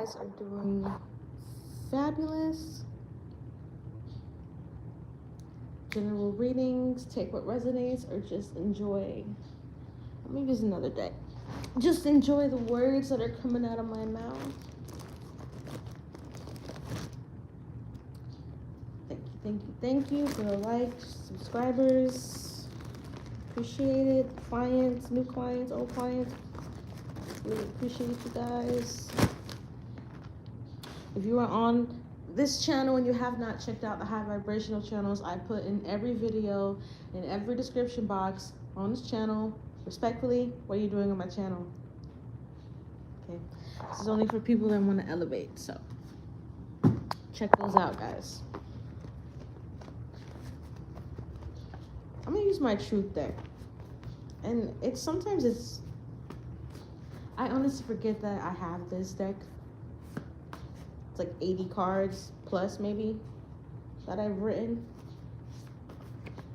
guys are doing fabulous. General readings, take what resonates, or just enjoy. Let me use another deck. Just enjoy the words that are coming out of my mouth. Thank you for the likes, subscribers. Appreciate it. Clients, new clients, old clients. Really appreciate you guys. If you are on this channel and you have not checked out the high vibrational channels, I put in every video, in every description box on this channel, respectfully, what are you doing on my channel? Okay, this is only for people that want to elevate, so check those out, guys. I'm gonna use my truth deck, and sometimes I honestly forget that I have this deck. It's like 80 cards plus maybe that I've written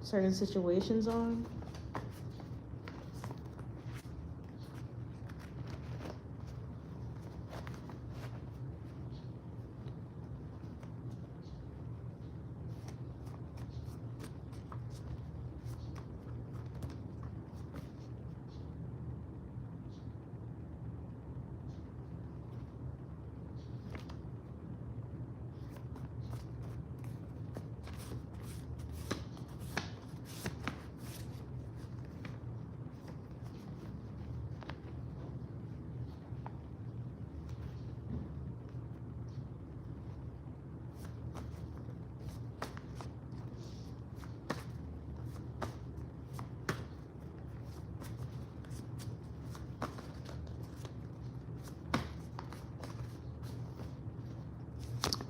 certain situations on.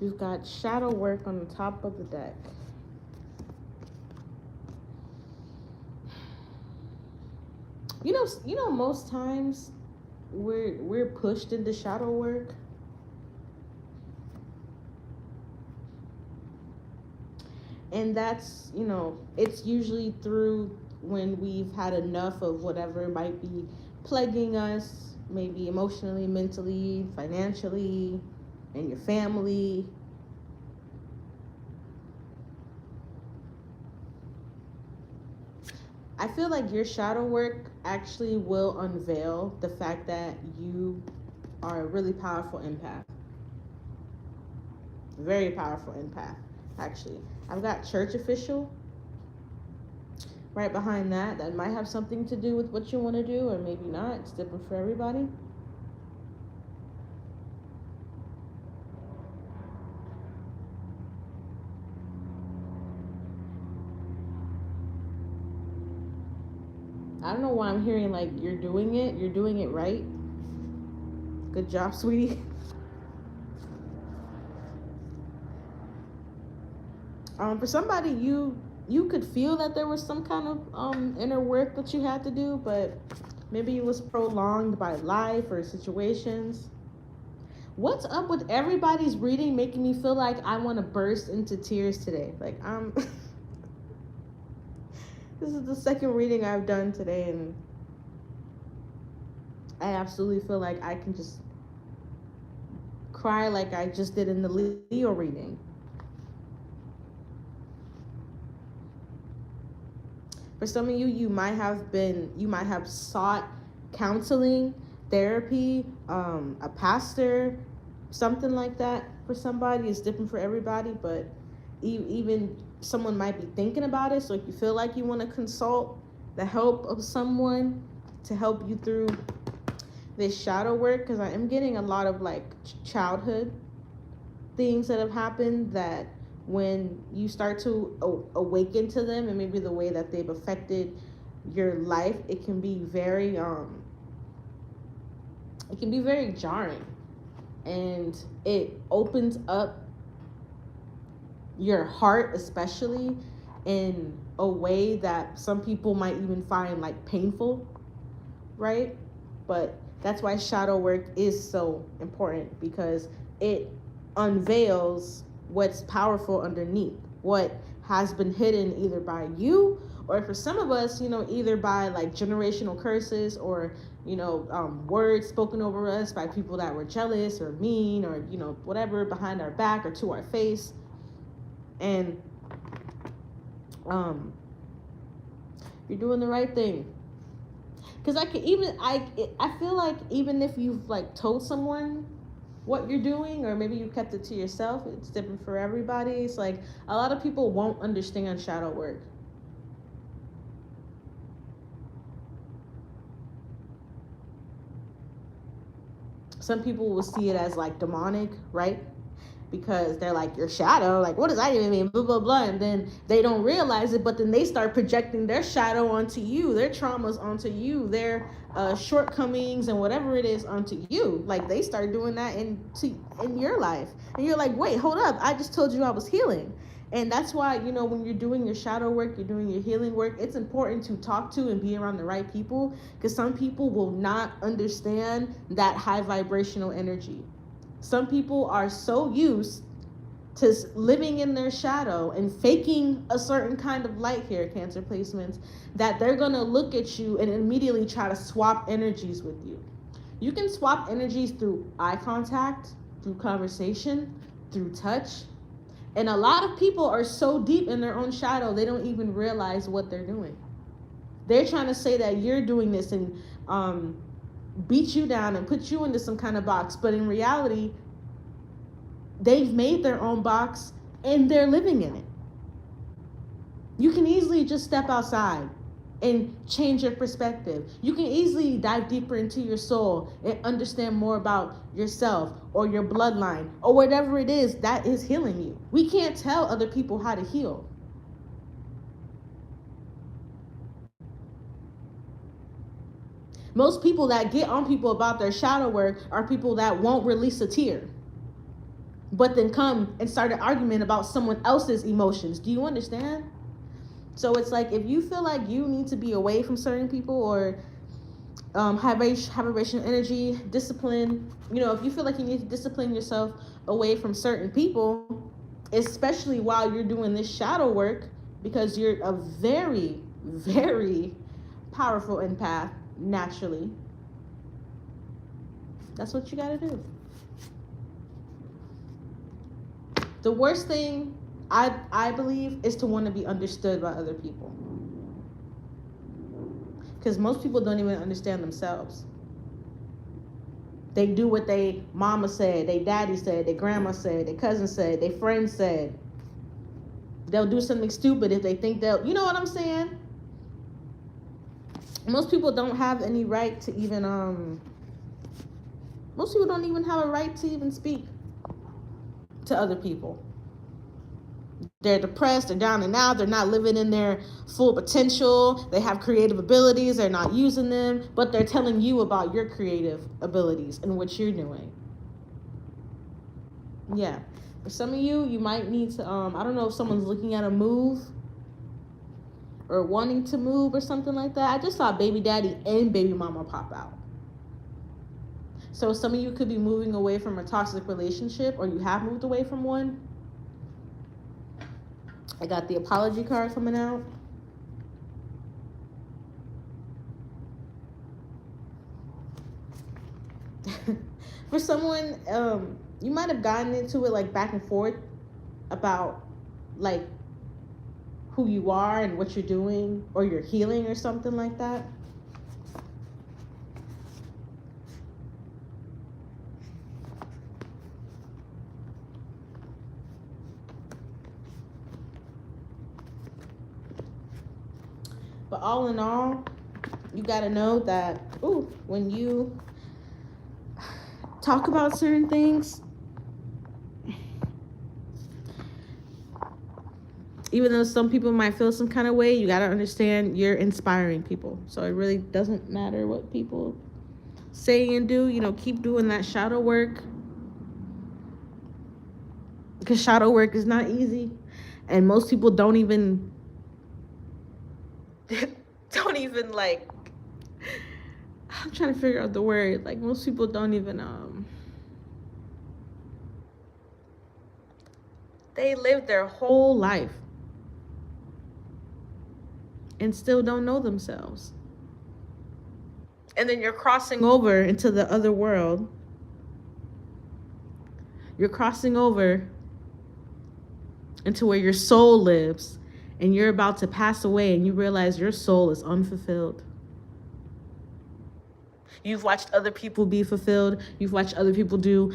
We've got shadow work on the top of the deck. You know, most times we're pushed into shadow work. And that's, it's usually through when we've had enough of whatever might be plaguing us, maybe emotionally, mentally, financially, and your family. I feel like your shadow work actually will unveil the fact that you are a really powerful empath. Very powerful empath, actually. I've got church official right behind that. That might have something to do with what you want to do, or maybe not. It's different for everybody. I don't know why I'm hearing like you're doing it right. Good job, sweetie. For somebody, you could feel that there was some kind of inner work that you had to do, but maybe it was prolonged by life or situations. What's up with everybody's reading making me feel like I want to burst into tears today? Like this is the second reading I've done today, and I absolutely feel like I can just cry like I just did in the Leo reading. For some of you, you might have sought counseling, therapy, a pastor, something like that. For somebody, it's different for everybody, but even someone might be thinking about it. So if you feel like you want to consult the help of someone to help you through this shadow work, because I am getting a lot of like childhood things that have happened that when you start to awaken to them, and maybe the way that they've affected your life, it can be very jarring, and it opens up your heart, especially in a way that some people might even find like painful, right? But that's why shadow work is so important, because it unveils what's powerful underneath, what has been hidden either by you, or for some of us, either by like generational curses, or words spoken over us by people that were jealous or mean or, whatever, behind our back or to our face. And you're doing the right thing. Because I feel like even if you've like told someone what you're doing, or maybe you kept it to yourself, it's different for everybody. It's like a lot of people won't understand shadow work. Some people will see it as like demonic, right? Because they're like, your shadow, like, what does that even mean, blah blah blah, and then they don't realize it, but then they start projecting their shadow onto you, their traumas onto you, their shortcomings and whatever it is onto you. Like, they start doing that in your life, and you're like, wait, hold up, I just told you I was healing. And that's why, when you're doing your shadow work, you're doing your healing work, it's important to talk to and be around the right people, because some people will not understand that high vibrational energy. Some people are so used to living in their shadow and faking a certain kind of light here, Cancer placements, that they're going to look at you and immediately try to swap energies with you. You can swap energies through eye contact, through conversation, through touch. And a lot of people are so deep in their own shadow, they don't even realize what they're doing. They're trying to say that you're doing this and beat you down and put you into some kind of box. But in reality, they've made their own box and they're living in it. You can easily just step outside and change your perspective. You can easily dive deeper into your soul and understand more about yourself or your bloodline or whatever it is that is healing you. We can't tell other people how to heal. Most people that get on people about their shadow work are people that won't release a tear, but then come and start an argument about someone else's emotions. Do you understand? So it's like, if you feel like you need to be away from certain people, or high vibrational energy, discipline, if you feel like you need to discipline yourself away from certain people, especially while you're doing this shadow work, because you're a very, very powerful empath naturally, that's what you got to do. The worst thing, I believe, is to want to be understood by other people. Because most people don't even understand themselves. They do what they mama said, they daddy said, their grandma said, their cousin said, their friend said. They'll do something stupid if they think they'll, you know what I'm saying? Most people don't have any right to even, most people don't even have a right to even speak to other people. They're depressed, they're down and out, they're not living in their full potential, they have creative abilities, they're not using them, but they're telling you about your creative abilities and what you're doing. Yeah. For some of you, you might need to, I don't know if someone's looking at a move or wanting to move or something like that. I just saw baby daddy and baby mama pop out. So some of you could be moving away from a toxic relationship, or you have moved away from one. I got the apology card coming out. For someone, you might have gotten into it like back and forth about like who you are and what you're doing, or you're healing or something like that. But all in all, you got to know that, when you talk about certain things, even though some people might feel some kind of way, you got to understand you're inspiring people. So it really doesn't matter what people say and do. Keep doing that shadow work, because shadow work is not easy, and most people don't even like, I'm trying to figure out the word, like most people don't even they live their whole life and still don't know themselves. And then you're crossing over into the other world. You're crossing over into where your soul lives, and you're about to pass away, and you realize your soul is unfulfilled. You've watched other people be fulfilled. You've watched other people do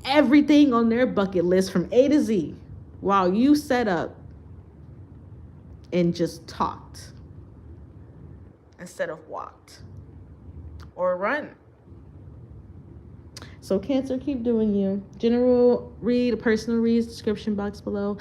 everything on their bucket list from A to Z, while you set up and just talked instead of walked or run. So Cancer, keep doing you. General read, personal reads, description box below.